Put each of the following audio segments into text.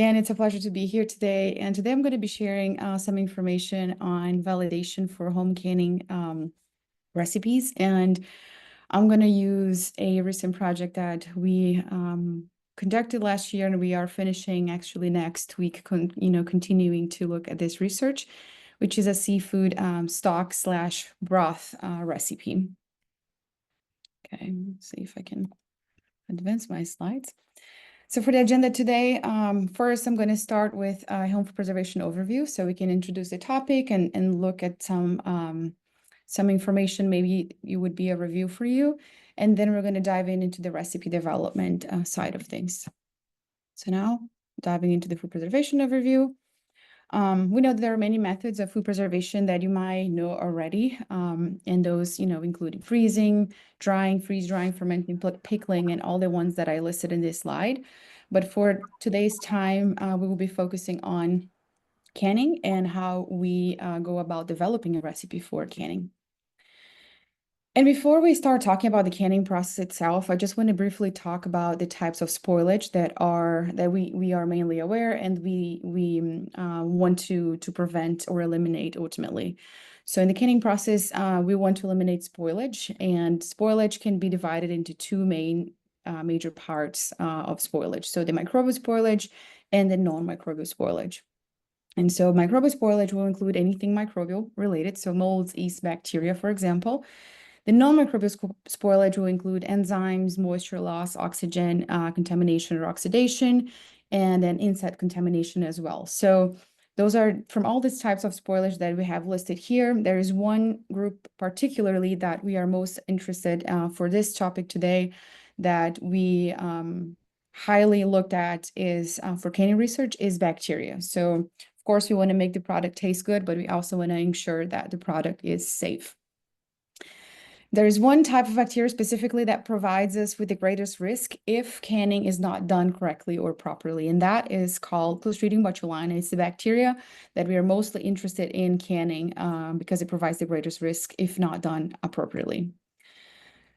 And it's a pleasure to be here today. And today I'm going to be sharing some information on validation for home canning recipes. And I'm going to use a recent project that we conducted last year, and we are finishing actually next week, continuing to look at this research, which is a seafood stock slash broth recipe. Okay, let's see if I can advance my slides. So for the agenda today, first I'm going to start with a home food preservation overview, so we can introduce the topic and look at some information. Maybe it would be a review for you, and then we're going to dive into the recipe development side of things. So now diving into the food preservation overview. We know that there are many methods of food preservation that you might know already, and those, including freezing, drying, freeze-drying, fermenting, pickling, and all the ones that I listed in this slide. But for today's time, we will be focusing on canning and how we go about developing a recipe for canning. And before we start talking about the canning process itself, I just want to briefly talk about the types of spoilage that we are mainly aware and we want to prevent or eliminate ultimately. So in the canning process, we want to eliminate spoilage, and spoilage can be divided into two main major parts of spoilage. So the microbial spoilage and the non-microbial spoilage. And so microbial spoilage will include anything microbial related, so molds, yeast, bacteria, for example. The non-microbial spoilage will include enzymes, moisture loss, oxygen contamination or oxidation, and then insect contamination as well. So those are from all these types of spoilage that we have listed here. There is one group particularly that we are most interested for this topic today that we highly looked at is for canning research is bacteria. So of course we want to make the product taste good, but we also want to ensure that the product is safe. There's one type of bacteria specifically that provides us with the greatest risk if canning is not done correctly or properly, and that is called Clostridium botulinum. It's the bacteria that we are mostly interested in canning because it provides the greatest risk if not done appropriately.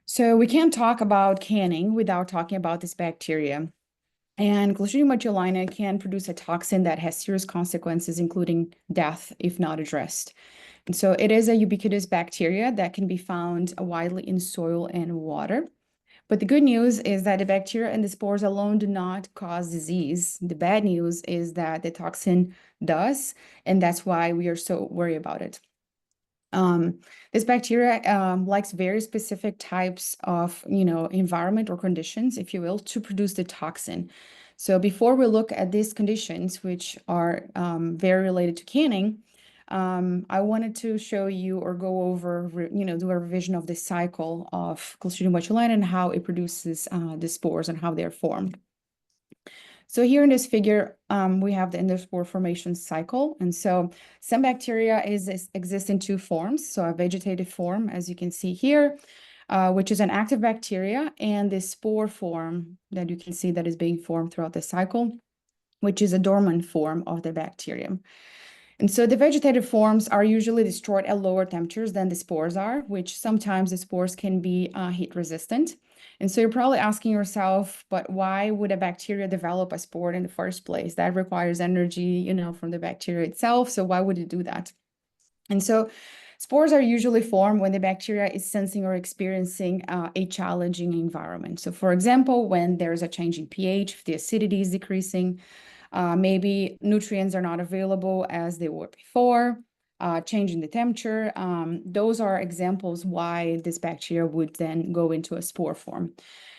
So we can't talk about canning without talking about this bacteria. And Clostridium botulinum can produce a toxin that has serious consequences, including death if not addressed. And so it is a ubiquitous bacteria that can be found widely in soil and water. But the good news is that the bacteria and the spores alone do not cause disease. The bad news is that the toxin does, and that's why we are so worried about it. This bacteria likes very specific types of, environment or conditions, if you will, to produce the toxin. So before we look at these conditions, which are very related to canning, I wanted to show you or go over, do a revision of the cycle of Clostridium botulinum and how it produces the spores and how they're formed. So here in this figure, we have the endospore formation cycle. And so some bacteria exist in two forms. So a vegetative form, as you can see here, which is an active bacteria, and the spore form that you can see that is being formed throughout the cycle, which is a dormant form of the bacterium. And so the vegetative forms are usually destroyed at lower temperatures than the spores are, which sometimes the spores can be heat resistant. And so you're probably asking yourself, but why would a bacteria develop a spore in the first place? That requires energy, from the bacteria itself. So why would it do that? And so spores are usually formed when the bacteria is sensing or experiencing a challenging environment. So for example, when there's a change in pH, if the acidity is decreasing, maybe nutrients are not available as they were before, changing the temperature. Those are examples why this bacteria would then go into a spore form.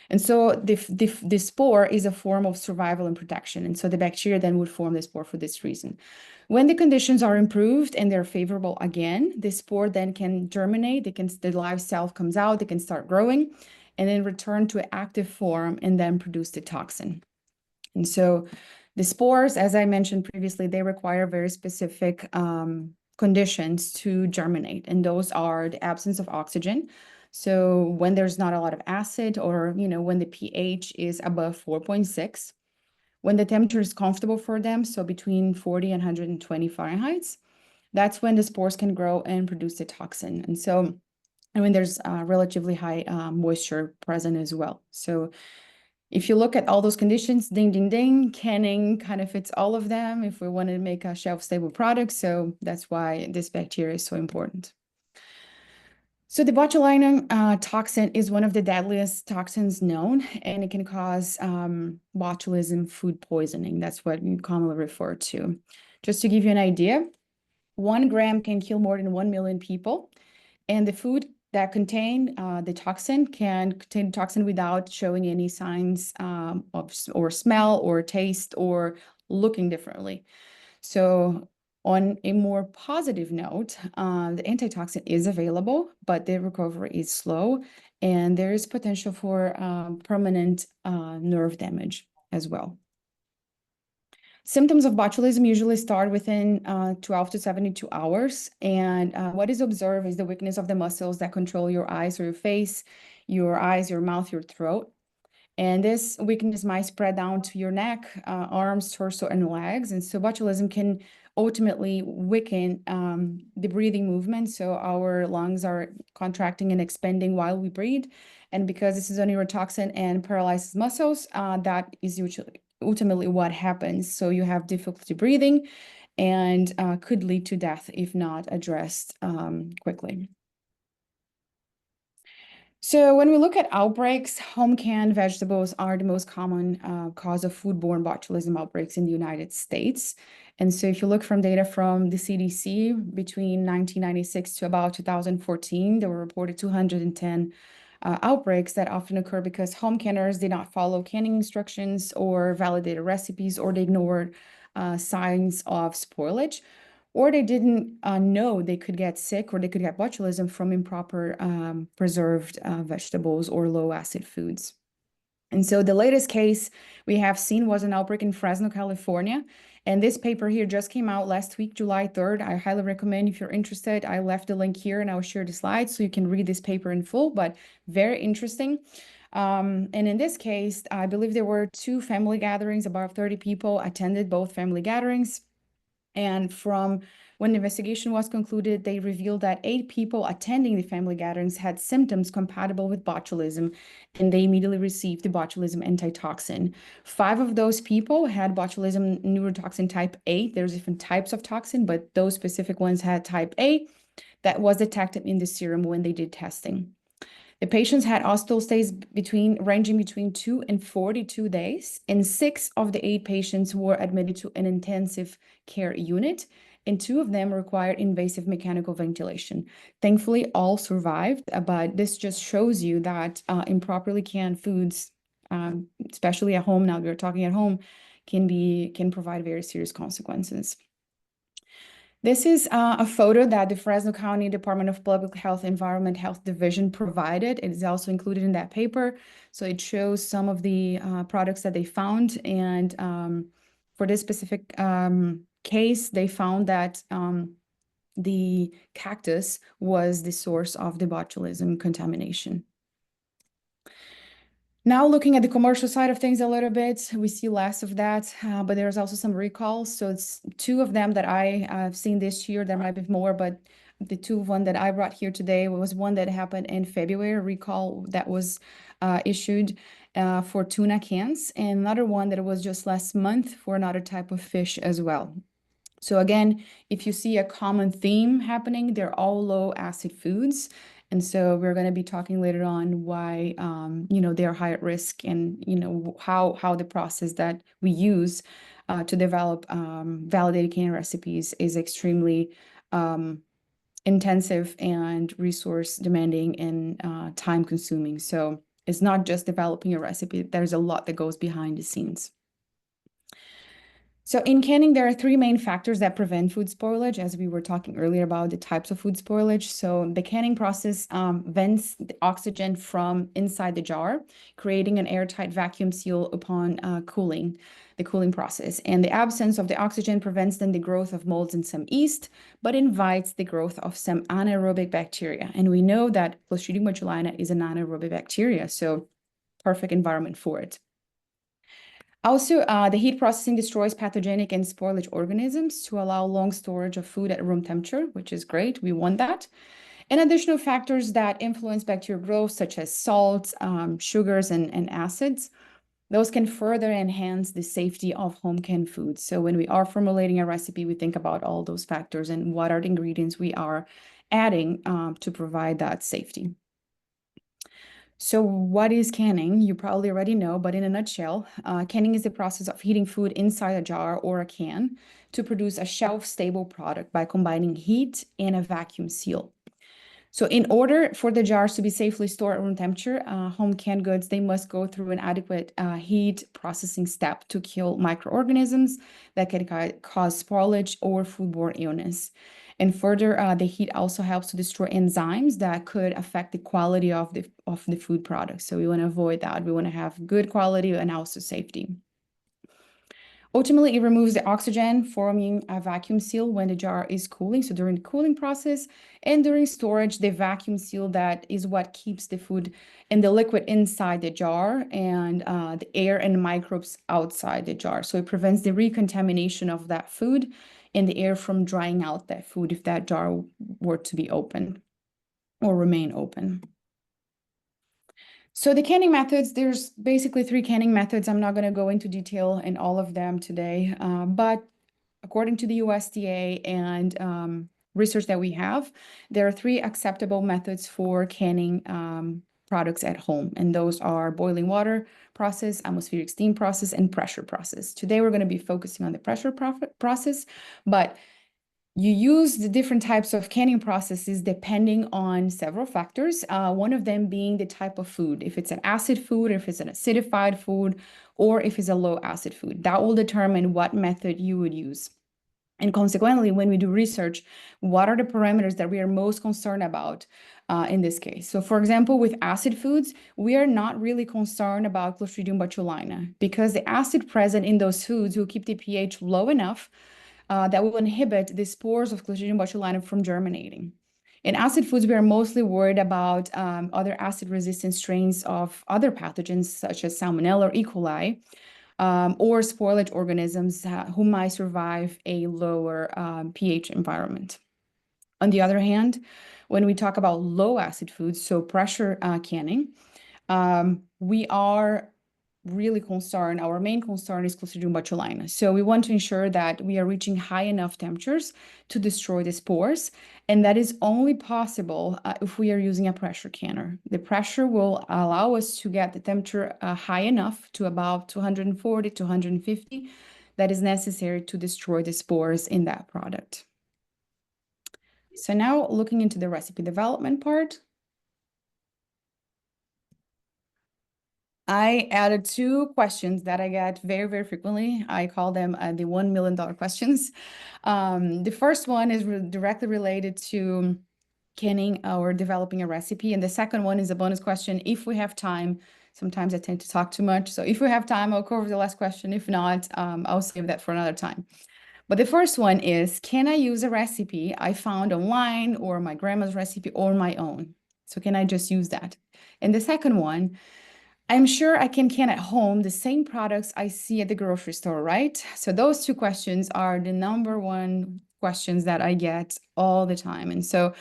And so the spore is a form of survival and protection. And so the bacteria then would form the spore for this reason. When the conditions are improved and they're favorable again, the spore then can germinate, the live cell comes out, they can start growing, and then return to an active form and then produce the toxin. And so the spores, as I mentioned previously, they require very specific conditions to germinate, and those are the absence of oxygen. So when there's not a lot of acid, or when the pH is above 4.6, when the temperature is comfortable for them, so between 40 and 120 Fahrenheit, that's when the spores can grow and produce the toxin. And when there's relatively high moisture present as well. So If you look at all those conditions, ding, ding, ding, canning kind of fits all of them if we want to make a shelf-stable product. So that's why this bacteria is so important. So the botulinum toxin is one of the deadliest toxins known, and it can cause botulism food poisoning. That's what we commonly refer to. Just to give you an idea, 1 gram can kill more than 1 million people, and the food that contain the toxin can contain toxin without showing any signs of or smell or taste or looking differently. So on a more positive note, the antitoxin is available, but the recovery is slow, and there is potential for permanent nerve damage as well. Symptoms of botulism usually start within 12 to 72 hours. And what is observed is the weakness of the muscles that control your eyes or your face, your eyes, your mouth, your throat. And this weakness might spread down to your neck, arms, torso, and legs. And so botulism can ultimately weaken the breathing movement. So our lungs are contracting and expanding while we breathe. And because this is a neurotoxin and paralyzes muscles, that is usually ultimately what happens. So you have difficulty breathing and could lead to death if not addressed quickly. So when we look at outbreaks, home canned vegetables are the most common cause of foodborne botulism outbreaks in the United States. And so if you look from data from the CDC between 1996 to about 2014, there were reported 210 outbreaks that often occur because home canners did not follow canning instructions or validated recipes, or they ignored signs of spoilage, or they didn't know they could get sick or they could get botulism from improper preserved vegetables or low acid foods. And so the latest case we have seen was an outbreak in Fresno, California. And this paper here just came out last week, July 3rd. I highly recommend if you're interested. I left the link here and I'll share the slides so you can read this paper in full, but very interesting. And in this case, I believe there were 2 family gatherings, about 30 people attended both family gatherings. And from when the investigation was concluded, they revealed that 8 people attending the family gatherings had symptoms compatible with botulism, and they immediately received the botulism antitoxin. 5 of those people had botulism neurotoxin type A. There's different types of toxin, but those specific ones had type A that was detected in the serum when they did testing. The patients had hospital stays ranging between 2 and 42 days, and 6 of the 8 patients were admitted to an intensive care unit, and 2 of them required invasive mechanical ventilation. Thankfully, all survived, but this just shows you that improperly canned foods, especially at home, now we're talking at home, can provide very serious consequences. This is a photo that the Fresno County Department of Public Health Environment Health Division provided. It is also included in that paper. So it shows some of the products that they found. And for this specific case, they found that the cactus was the source of the botulism contamination. Now looking at the commercial side of things a little bit, we see less of that, but there's also some recalls. So it's 2 of them that I have seen this year. There might be more, but the 2 that I brought here today was one that happened in February, a recall that was issued for tuna cans, and another one that was just last month for another type of fish as well. So again, if you see a common theme happening, they're all low acid foods. And so we're going to be talking later on why, they're high at risk, and, how the process that we use to develop validated canning recipes is extremely intensive and resource demanding and time consuming. So it's not just developing a recipe. There's a lot that goes behind the scenes. So in canning, there are 3 main factors that prevent food spoilage, as we were talking earlier about the types of food spoilage. So the canning process vents the oxygen from inside the jar, creating an airtight vacuum seal upon cooling, the cooling process. And the absence of the oxygen prevents then the growth of molds and some yeast, but invites the growth of some anaerobic bacteria. And we know that Clostridium botulinum is an anaerobic bacteria, so perfect environment for it. Also, the heat processing destroys pathogenic and spoilage organisms to allow long storage of food at room temperature, which is great. We want that. And additional factors that influence bacterial growth, such as salts, sugars, and acids. those can further enhance the safety of home canned foods. So when we are formulating a recipe, we think about all those factors and what are the ingredients we are adding to provide that safety. So what is canning? You probably already know, but in a nutshell, canning is the process of heating food inside a jar or a can to produce a shelf-stable product by combining heat and a vacuum seal. So in order for the jars to be safely stored at room temperature, home canned goods, they must go through an adequate heat processing step to kill microorganisms that can cause spoilage or foodborne illness. And further, the heat also helps to destroy enzymes that could affect the quality of the food product. So we want to avoid that. We want to have good quality and also safety. Ultimately, it removes the oxygen, forming a vacuum seal when the jar is cooling. So during the cooling process and during storage, the vacuum seal, that is what keeps the food and the liquid inside the jar and the air and microbes outside the jar. So it prevents the recontamination of that food and the air from drying out that food if that jar were to be open or remain open. So the canning methods, there's basically 3 canning methods. I'm not going to go into detail in all of them today, but according to the USDA and research that we have, there are 3 acceptable methods for canning products at home, and those are boiling water process, atmospheric steam process, and pressure process. Today, we're going to be focusing on the pressure process, but you use the different types of canning processes depending on several factors, one of them being the type of food. If it's an acid food, if it's an acidified food, or if it's a low acid food, that will determine what method you would use. And consequently, when we do research, what are the parameters that we are most concerned about in this case? So for example, with acid foods, we are not really concerned about Clostridium botulinum because the acid present in those foods will keep the pH low enough that will inhibit the spores of Clostridium botulinum from germinating. In acid foods, we are mostly worried about other acid-resistant strains of other pathogens, such as Salmonella or E. coli, or spoilage organisms who might survive a lower pH environment. On the other hand, when we talk about low acid foods, so pressure canning, we are really concerned. Our main concern is Clostridium botulinum. So we want to ensure that we are reaching high enough temperatures to destroy the spores, and that is only possible if we are using a pressure canner. The pressure will allow us to get the temperature high enough to about 240 to 150 that is necessary to destroy the spores in that product. So now looking into the recipe development part, I added 2 questions that I get very, very frequently. I call them the $1 million questions. The first one is directly related to canning or developing a recipe. And the second one is a bonus question. If we have time, sometimes I tend to talk too much. So if we have time, I'll cover the last question. If not, I'll save that for another time. But the first one is, can I use a recipe I found online or my grandma's recipe or my own? So can I just use that? And the second one, I'm sure I can at home the same products I see at the grocery store, right? So those 2 questions are the number 1 questions that I get all the time. And so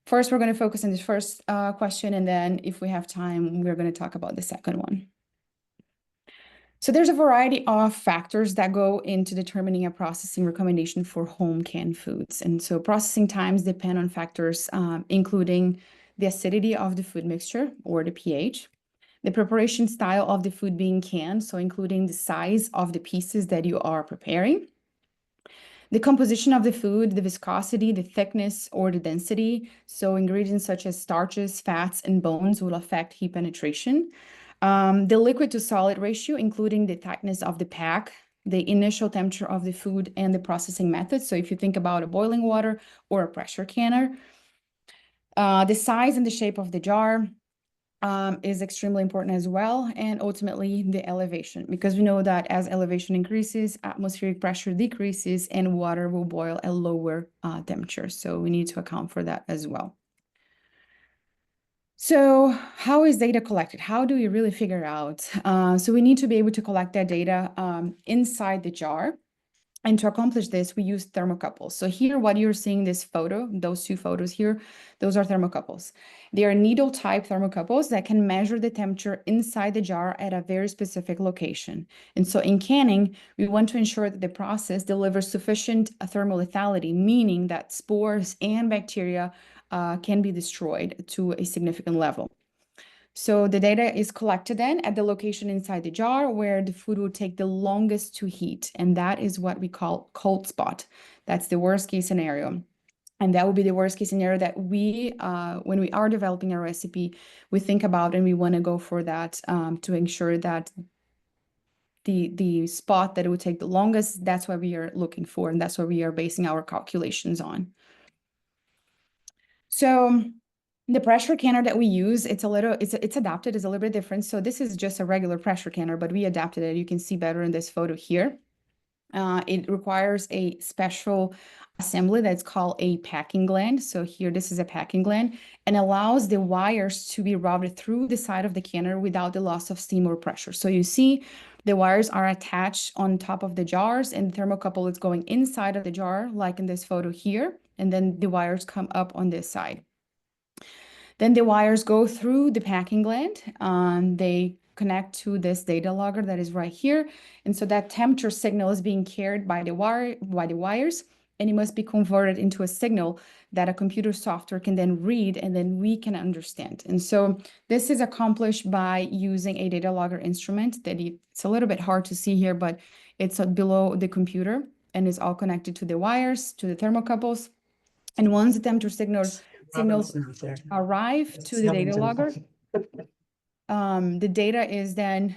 first, we're going to focus on this first question, and then if we have time, we're going to talk about the second one. So there's a variety of factors that go into determining a processing recommendation for home canned foods. And so processing times depend on factors including the acidity of the food mixture or the pH, the preparation style of the food being canned, so including the size of the pieces that you are preparing, the composition of the food, the viscosity, the thickness, or the density. So ingredients such as starches, fats, and bones will affect heat penetration. The liquid to solid ratio, including the tightness of the pack, the initial temperature of the food, and the processing method. So if you think about a boiling water or a pressure canner, the size and the shape of the jar, is extremely important as well, and ultimately the elevation, because we know that as elevation increases, atmospheric pressure decreases and water will boil at lower temperature. So we need to account for that as well. So how is data collected? How do we really figure out? So we need to be able to collect that data inside the jar. And to accomplish this, we use thermocouples. So here, what you're seeing this photo, those two photos here, those are thermocouples. They are needle type thermocouples that can measure the temperature inside the jar at a very specific location. And so in canning, we want to ensure that the process delivers sufficient thermal lethality, meaning that spores and bacteria can be destroyed to a significant level. So the data is collected then at the location inside the jar where the food will take the longest to heat. And that is what we call cold spot. That's the worst case scenario. And that would be the worst case scenario that we, when we are developing a recipe, we think about and we want to go for that to ensure that the spot that it would take the longest, that's what we are looking for. And that's what we are basing our calculations on. So the pressure canner that we use, it's adapted, it's a little bit different. So this is just a regular pressure canner, but we adapted it. You can see better in this photo here. It requires a special assembly that's called a packing gland. So here, this is a packing gland and allows the wires to be routed through the side of the canner without the loss of steam or pressure. So you see the wires are attached on top of the jars and the thermocouple is going inside of the jar, like in this photo here. And then the wires come up on this side. Then the wires go through the packing gland. They connect to this data logger that is right here. And so that temperature signal is being carried by the wires, and it must be converted into a signal that a computer software can then read and then we can understand. And so this is accomplished by using a data logger instrument that it's a little bit hard to see here, but it's below the computer and is all connected to the wires, to the thermocouples. And once the temperature signals arrive to the data logger, the data is then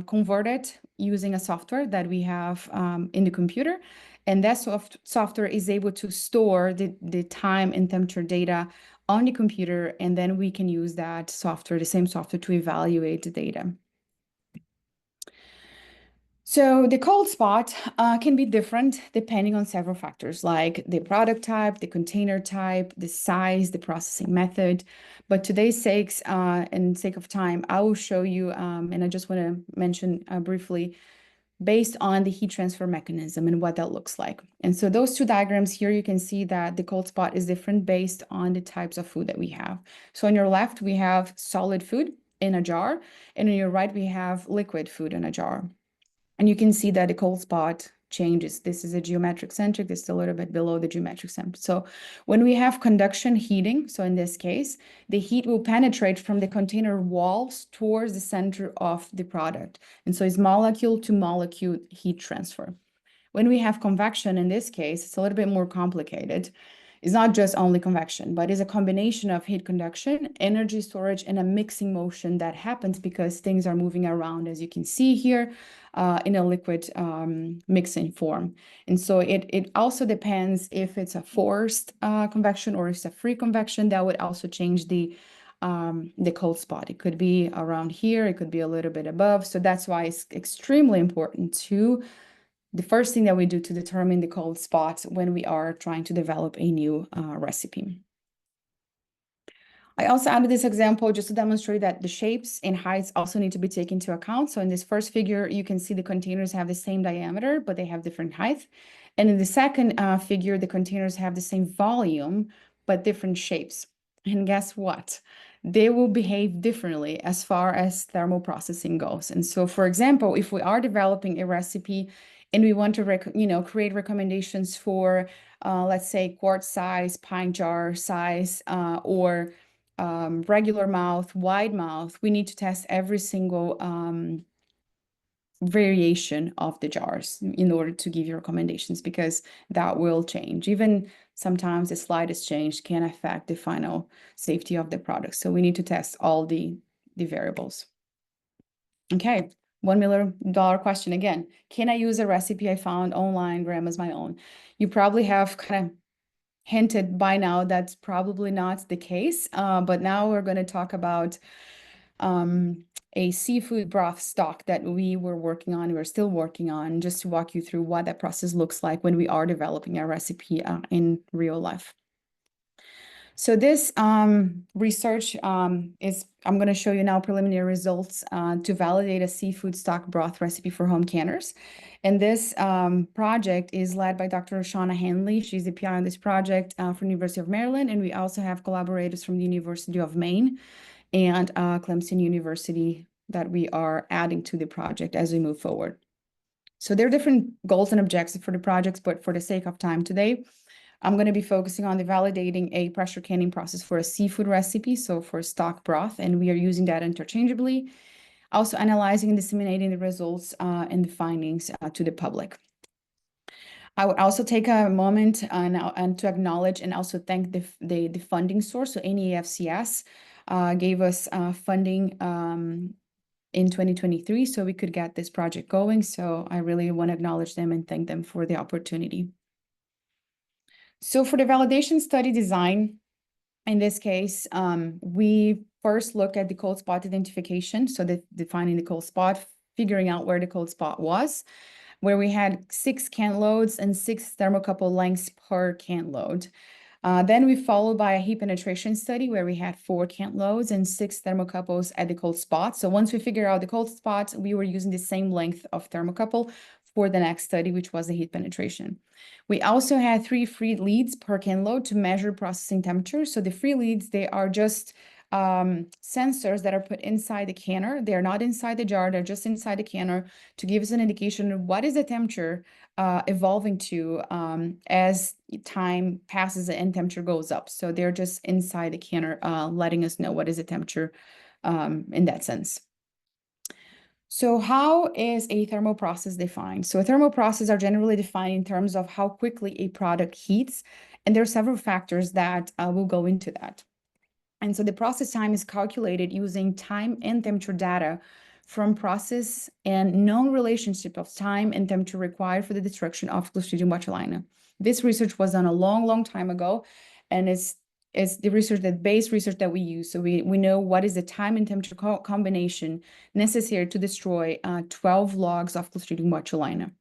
converted using a software that we have in the computer. And that software is able to store the time and temperature data on the computer. And then we can use that software, the same software, to evaluate the data. So the cold spot can be different depending on several factors like the product type, the container type, the size, the processing method. But today's sakes and sake of time, I will show you, and I just want to mention briefly, based on the heat transfer mechanism and what that looks like. And so those two diagrams here, you can see that the cold spot is different based on the types of food that we have. So on your left, we have solid food in a jar, and on your right, we have liquid food in a jar. And you can see that the cold spot changes. This is a geometric centric, this is a little bit below the geometric centric. So when we have conduction heating, so in this case, the heat will penetrate from the container walls towards the center of the product. And so it's molecule to molecule heat transfer. When we have convection, in this case, it's a little bit more complicated. It's not just only convection, but it's a combination of heat conduction, energy storage, and a mixing motion that happens because things are moving around, as you can see here, in a liquid mixing form. And so it also depends if it's a forced convection or it's a free convection. That would also change the cold spot. It could be around here, it could be a little bit above. So that's why it's extremely important to the first thing that we do to determine the cold spot when we are trying to develop a new recipe. I also added this example just to demonstrate that the shapes and heights also need to be taken into account. So in this first figure, you can see the containers have the same diameter, but they have different height. And in the second figure, the containers have the same volume, but different shapes. And guess what? They will behave differently as far as thermal processing goes. And so, for example, if we are developing a recipe and we want to create recommendations for, let's say, quart size, pint jar size, or regular mouth, wide mouth, we need to test every single variation of the jars in order to give you recommendations, because that will change. Even sometimes the slightest change can affect the final safety of the product. So we need to test all the variables. Okay, $1 million question again. Can I use a recipe I found online, grandma's my own? You probably have kind of hinted by now that's probably not the case, but now we're going to talk about a seafood broth stock that we were working on, we're still working on, just to walk you through what that process looks like when we are developing a recipe in real life. So this research I'm going to show you now preliminary results to validate a seafood stock broth recipe for home canners. And this project is led by Dr. Shauna Hanley. She's the PI on this project from the University of Maryland. And we also have collaborators from the University of Maine and Clemson University that we are adding to the project as we move forward. So there are different goals and objectives for the projects, but for the sake of time today, I'm going to be focusing on the validating a pressure canning process for a seafood recipe, so for stock broth, and we are using that interchangeably. Also analyzing and disseminating the results and the findings to the public. I would also take a moment and to acknowledge and also thank the funding source. So NEFCS gave us funding in 2023 so we could get this project going. So I really want to acknowledge them and thank them for the opportunity. So for the validation study design, in this case, we first look at the cold spot identification. So defining the cold spot, figuring out where the cold spot was, where we had 6 can loads and 6 thermocouple lengths per can load. Then we followed by a heat penetration study where we had 4 can loads and 6 thermocouples at the cold spot. So once we figure out the cold spot, we were using the same length of thermocouple for the next study, which was the heat penetration. We also had 3 free leads per can load to measure processing temperature. So the free leads, they are just sensors that are put inside the canner. They're not inside the jar, they're just inside the canner to give us an indication of what is the temperature evolving to as time passes and temperature goes up. So they're just inside the canner letting us know what is the temperature in that sense. So how is a thermal process defined? So a thermal process are generally defined in terms of how quickly a product heats, and there are several factors that will go into that. And so the process time is calculated using time and temperature data from process and known relationship of time and temperature required for the destruction of Clostridium botulinum. This research was done a long, long time ago, and it's the base research that we use. So we know what is the time and temperature combination necessary to destroy 12 logs of Clostridium botulinum.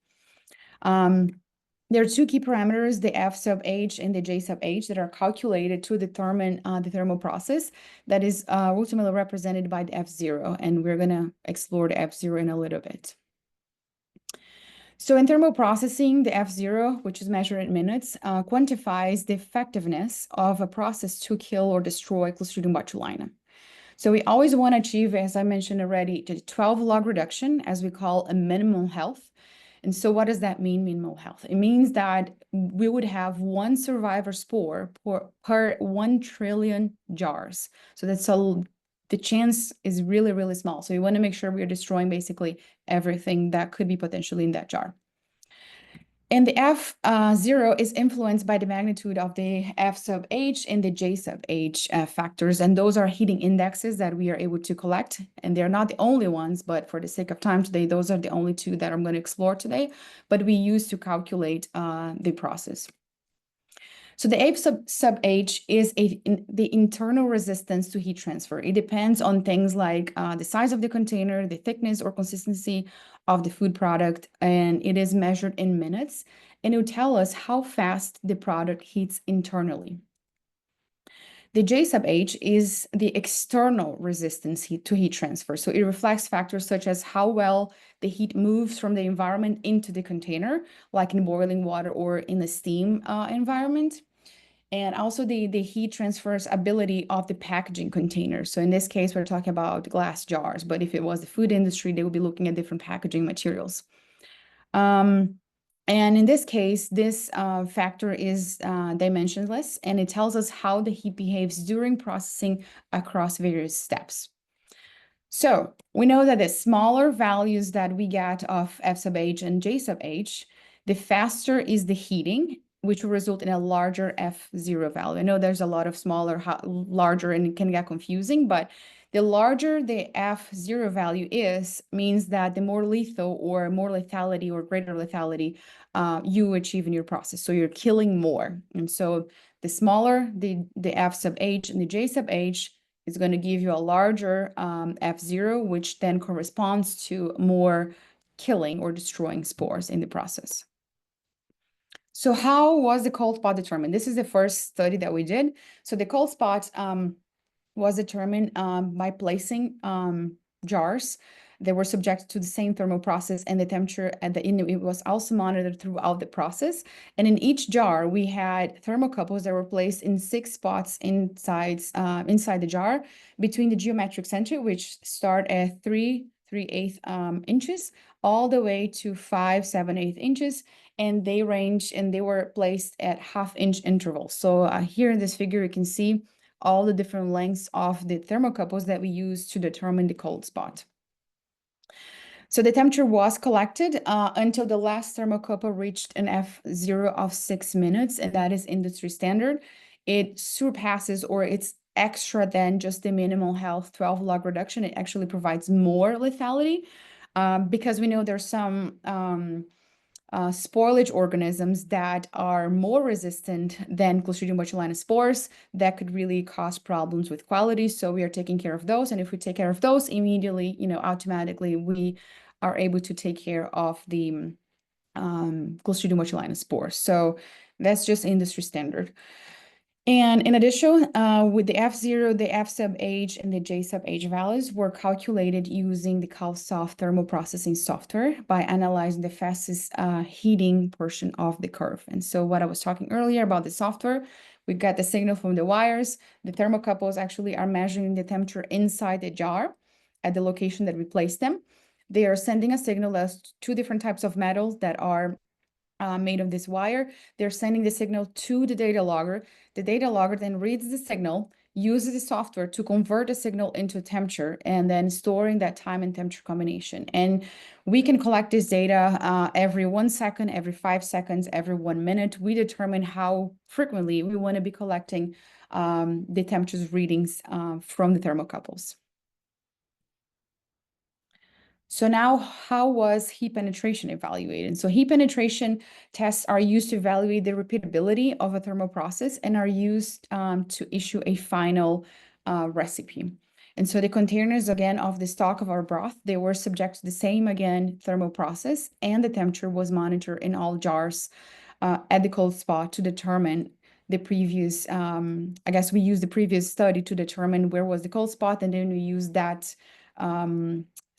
There are 2 key parameters, the F sub H and the J sub H, that are calculated to determine the thermal process that is ultimately represented by the F0, and we're going to explore the F0 in a little bit. So in thermal processing, the F0, which is measured in minutes, quantifies the effectiveness of a process to kill or destroy Clostridium botulinum. So we always want to achieve, as I mentioned already, the 12 log reduction, as we call a minimum health. And so what does that mean, minimal health? It means that we would have 1 survivor spore per 1 trillion jars. So the chance is really, really small. So we want to make sure we are destroying basically everything that could be potentially in that jar. And the F0 is influenced by the magnitude of the F sub H and the J sub H factors. And those are heating indexes that we are able to collect. And they're not the only ones, but for the sake of time today, those are the only 2 that I'm going to explore today. But we use to calculate the process. So the F sub H is the internal resistance to heat transfer. It depends on things like the size of the container, the thickness or consistency of the food product, and it is measured in minutes, and it will tell us how fast the product heats internally. The J sub H is the external resistance to heat transfer. So it reflects factors such as how well the heat moves from the environment into the container, like in boiling water or in a steam environment. And also the heat transfers ability of the packaging container. So in this case, we're talking about glass jars, but if it was the food industry, they would be looking at different packaging materials. And in this case, this factor is dimensionless, and it tells us how the heat behaves during processing across various steps. So we know that the smaller values that we get of F sub H and J sub H, the faster is the heating, which will result in a larger F0 value. I know there's a lot of smaller, larger, and it can get confusing, but the larger the F0 value is, means that the more lethal or more lethality or greater lethality you achieve in your process. So you're killing more. And so the smaller the F sub H and the J sub H is going to give you a larger F0, which then corresponds to more killing or destroying spores in the process. So how was the cold spot determined? This is the first study that we did. So the cold spot was determined by placing jars that were subjected to the same thermal process, and the temperature at the end, it was also monitored throughout the process. And in each jar, we had thermocouples that were placed in 6 spots inside the jar between the geometric center, which start at 3/8 inches, all the way to 5/7/8 inches. And they were placed at half-inch intervals. So here in this figure, you can see all the different lengths of the thermocouples that we use to determine the cold spot. So the temperature was collected until the last thermocouple reached an F0 of 6 minutes, and that is industry standard. It surpasses, or it's extra than just the minimal health 12 log reduction. It actually provides more lethality because we know there's some spoilage organisms that are more resistant than Clostridium botulinum spores that could really cause problems with quality. So we are taking care of those. And if we take care of those immediately, automatically we are able to take care of the Clostridium botulinum spores. So that's just industry standard. And in addition, with the F0, the F sub H, and the J sub H values were calculated using the CalSoft thermal processing software by analyzing the fastest heating portion of the curve. And so what I was talking earlier about the software, we got the signal from the wires. The thermocouples actually are measuring the temperature inside the jar at the location that we placed them. They are sending a signal as 2 different types of metals that are made of this wire. They're sending the signal to the data logger. The data logger then reads the signal, uses the software to convert the signal into temperature, and then storing that time and temperature combination. And we can collect this data every 1 second, every 5 seconds, every 1 minute. We determine how frequently we want to be collecting the temperatures readings from the thermocouples. So now, how was heat penetration evaluated? So heat penetration tests are used to evaluate the repeatability of a thermal process and are used to issue a final recipe. And so the containers, again, of the stock of our broth, they were subject to the same, again, thermal process, and the temperature was monitored in all jars at the cold spot to determine the previous, I guess we used the previous study to determine where was the cold spot, and then we used that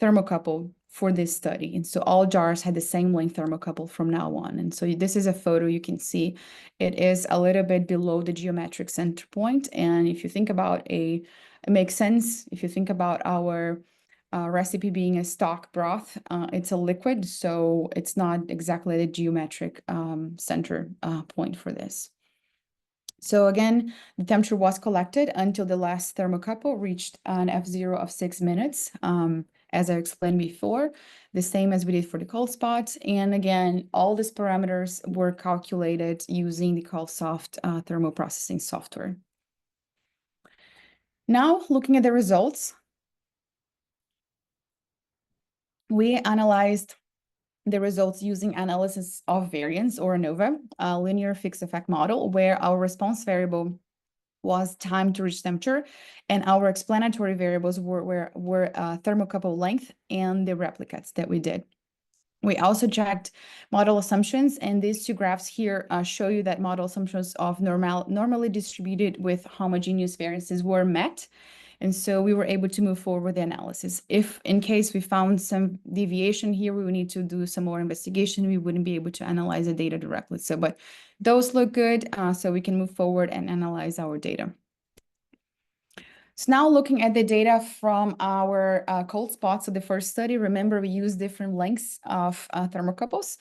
thermocouple for this study. And so all jars had the same length thermocouple from now on. And so this is a photo you can see. It is a little bit below the geometric center point. And if you think about it makes sense. If you think about our recipe being a stock broth, it's a liquid, so it's not exactly the geometric center point for this. So again, the temperature was collected until the last thermocouple reached an F0 of 6 minutes. As I explained before, the same as we did for the cold spots. And again, all these parameters were calculated using the CalSoft thermal processing software. Now, looking at the results, we analyzed the results using analysis of variance, or ANOVA, a linear fixed effect model, where our response variable was time to reach temperature, and our explanatory variables were thermocouple length and the replicates that we did. We also checked model assumptions, and these 2 graphs here show you that model assumptions of normally distributed with homogeneous variances were met. And so we were able to move forward with the analysis. If in case we found some deviation here, we would need to do some more investigation. We wouldn't be able to analyze the data directly. So, but those look good, so we can move forward and analyze our data. So now looking at the data from our cold spots. So the first study, remember we used different lengths of thermocouples.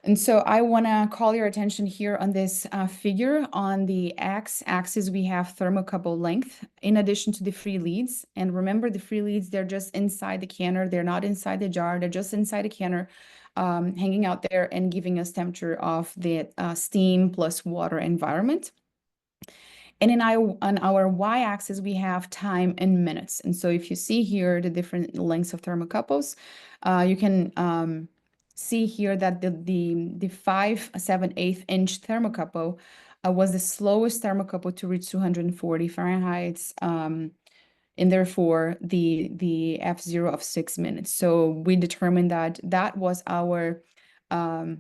And so I want to call your attention here on this figure. On the x-axis, we have thermocouple length in addition to the free leads. And remember, the free leads, they're just inside the canner. They're not inside the jar. They're just inside the canner, hanging out there and giving us temperature of the steam plus water environment. And on our y-axis, we have time in minutes. And so if you see here the different lengths of thermocouples, you can see here that the 5/7/8 inch thermocouple was the slowest thermocouple to reach 240 Fahrenheit, and therefore the F0 of 6 minutes. So we determined that that was our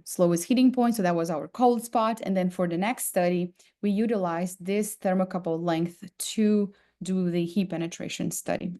slowest heating point. So that was our cold spot. And then for the next study, we utilized this thermocouple length to do the heat penetration study.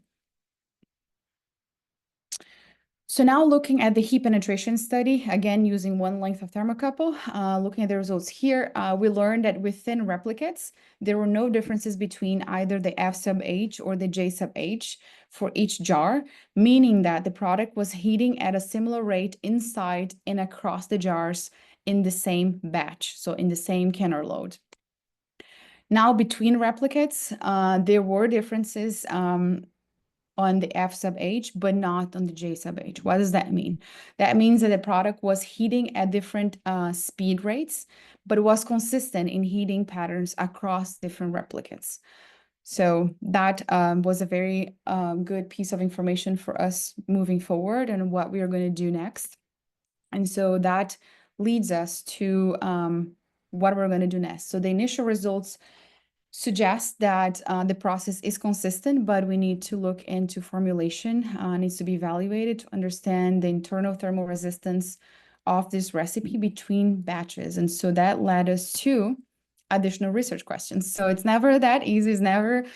So now looking at the heat penetration study, again, using one length of thermocouple, looking at the results here, we learned that within replicates, there were no differences between either the F sub H or the J sub H for each jar, meaning that the product was heating at a similar rate inside and across the jars in the same batch, so in the same canner load. Now, between replicates, there were differences on the F sub H, but not on the J sub H. What does that mean? That means that the product was heating at different speed rates, but was consistent in heating patterns across different replicates. So that was a very good piece of information for us moving forward and what we are going to do next. And so that leads us to what we're going to do next. So the initial results suggest that the process is consistent, but we need to look into formulation, needs to be evaluated to understand the internal thermal resistance of this recipe between batches. And so that led us to additional research questions. So it's never that easy, it's never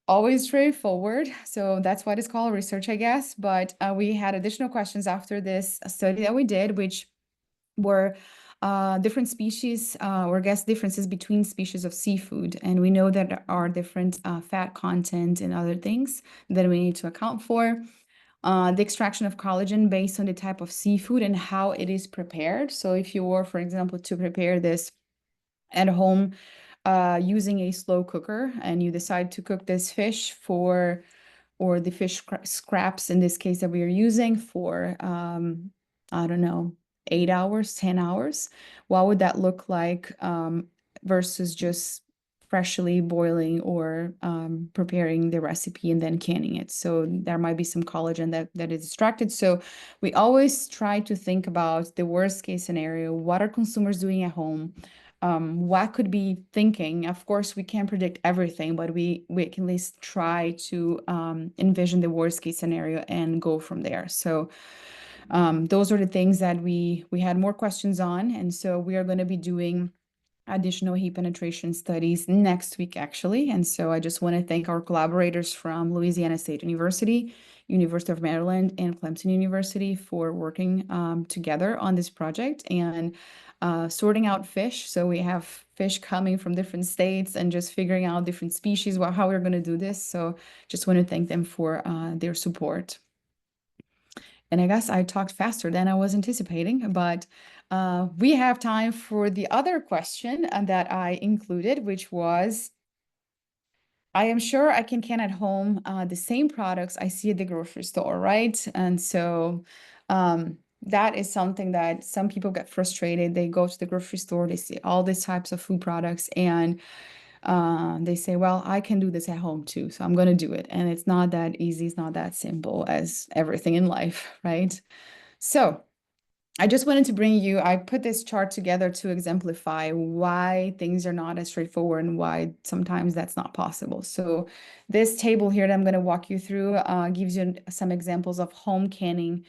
always straightforward. So that's what it's called research, I guess. But we had additional questions after this study that we did, which were different species or guess differences between species of seafood. And we know that there are different fat content and other things that we need to account for. The extraction of collagen based on the type of seafood and how it is prepared. So if you were, for example, to prepare this at home using a slow cooker and you decide to cook this fish for, or the fish scraps in this case that we are using for, I don't know, 8 hours, 10 hours, what would that look like versus just freshly boiling or preparing the recipe and then canning it. So there might be some collagen that is extracted. So we always try to think about the worst case scenario. What are consumers doing at home? What could be thinking? Of course, we can't predict everything, but we can at least try to envision the worst case scenario and go from there. So those are the things that we had more questions on. And so we are going to be doing additional heat penetration studies next week, actually. And so I just want to thank our collaborators from Louisiana State University, University of Maryland, and Clemson University for working together on this project and sorting out fish. So we have fish coming from different states and just figuring out different species, how we're going to do this. So just want to thank them for their support. And I guess I talked faster than I was anticipating, but we have time for the other question that I included, which was, I am sure I can at home the same products I see at the grocery store, right? And so that is something that some people get frustrated. They go to the grocery store, they see all these types of food products, and they say, well, I can do this at home too, so I'm going to do it. And it's not that easy. It's not that simple as everything in life, right? So I just wanted to bring you, I put this chart together to exemplify why things are not as straightforward and why sometimes that's not possible. So this table here that I'm going to walk you through gives you some examples of home canning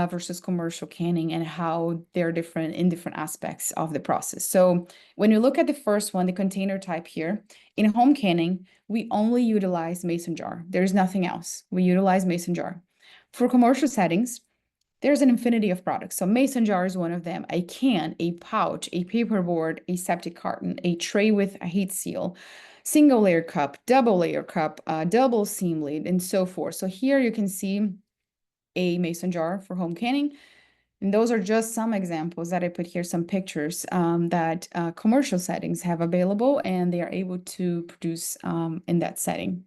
versus commercial canning and how they're different in different aspects of the process. So when you look at the first one, the container type here, in home canning, we only utilize mason jar. There's nothing else. We utilize mason jar. For commercial settings, there's an infinity of products. So mason jar is one of them. A can, a pouch, a paperboard, a septic carton, a tray with a heat seal, single layer cup, double layer cup, double seam lid, and so forth. So here you can see a mason jar for home canning. And those are just some examples that I put here, some pictures that commercial settings have available and they are able to produce in that setting.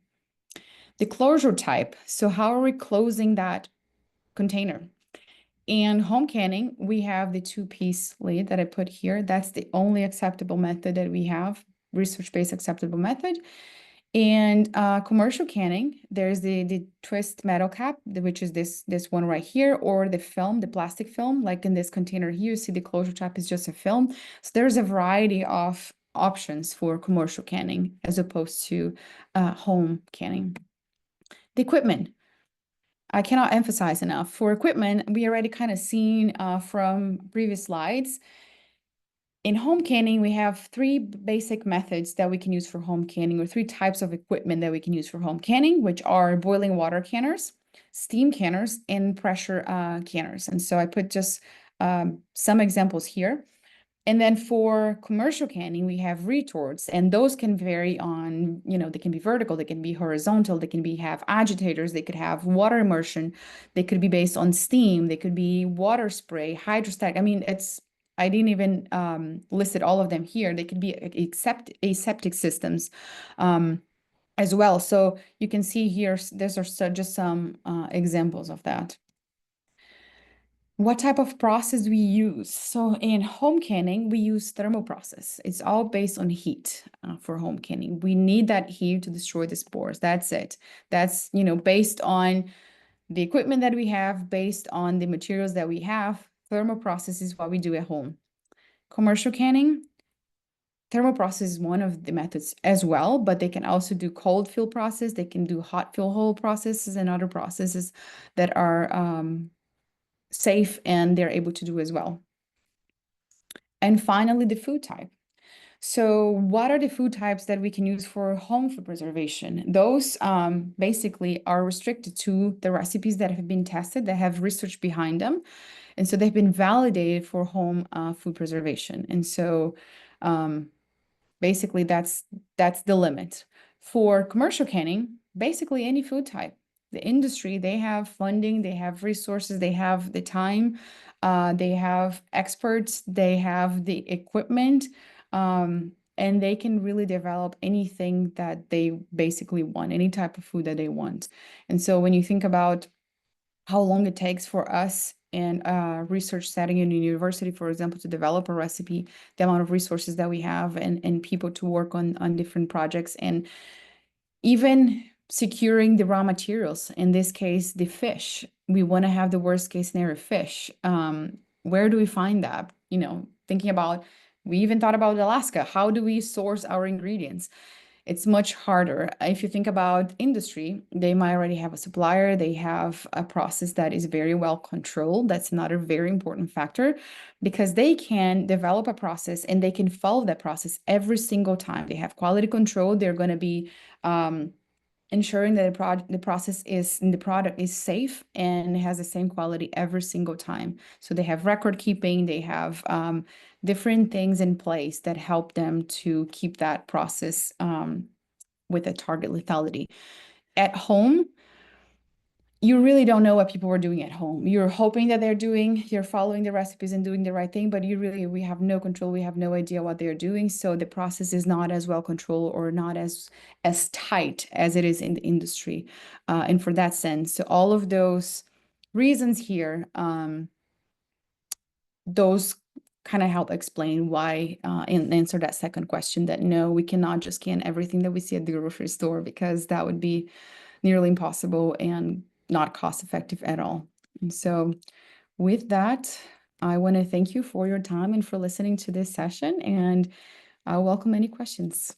The closure type. So how are we closing that container? And home canning, we have the two-piece lid that I put here. That's the only acceptable method that we have, research-based acceptable method. And commercial canning, there's the twist metal cap, which is this one right here, or the film, the plastic film, like in this container here, you see the closure type is just a film. So there's a variety of options for commercial canning as opposed to home canning. The equipment. I cannot emphasize enough. For equipment, we already kind of seen from previous slides. In home canning, we have three basic methods that we can use for home canning, or three types of equipment that we can use for home canning, which are boiling water canners, steam canners, and pressure canners. And so I put just some examples here. And then for commercial canning, we have retorts, and those can vary on, they can be vertical, they can be horizontal, they can have agitators, they could have water immersion, they could be based on steam, they could be water spray, hydrostatic. I mean, I didn't even listed all of them here. They could be aseptic systems as well. So you can see here, these are just some examples of that. What type of process we use? So in home canning, we use thermal process. It's all based on heat for home canning. We need that heat to destroy the spores. That's it. That's, based on the equipment that we have, based on the materials that we have. Thermal process is what we do at home. Commercial canning, thermal process is one of the methods as well, but they can also do cold fill process. They can do hot fill hole processes and other processes that are safe and they're able to do as well. And finally, the food type. So what are the food types that we can use for home food preservation? Those basically are restricted to the recipes that have been tested, that have research behind them. And so they've been validated for home food preservation. And so basically that's the limit. For commercial canning, basically any food type. The industry, they have funding, they have resources, they have the time, they have experts, they have the equipment, and they can really develop anything that they basically want, any type of food that they want. And so when you think about how long it takes for us in a research setting in a university, for example, to develop a recipe, the amount of resources that we have and people to work on different projects, and even securing the raw materials, in this case, the fish. We want to have the worst case scenario fish. Where do we find that? Thinking about, we even thought about Alaska. How do we source our ingredients? It's much harder. If you think about industry, they might already have a supplier, they have a process that is very well controlled. That's another very important factor, because they can develop a process and they can follow that process every single time. They have quality control. They're going to be ensuring that the process is in the product is safe and has the same quality every single time. So they have record keeping, they have different things in place that help them to keep that process with a target lethality. At home, you really don't know what people are doing at home. You're hoping that you're following the recipes and doing the right thing, but we have no control. We have no idea what they're doing. So the process is not as well controlled or not as tight as it is in the industry. And for that sense, so all of those reasons here, those kind of help explain why and answer that second question, that no, we cannot just can everything that we see at the grocery store, because that would be nearly impossible and not cost effective at all. And so with that, I want to thank you for your time and for listening to this session, and I welcome any questions.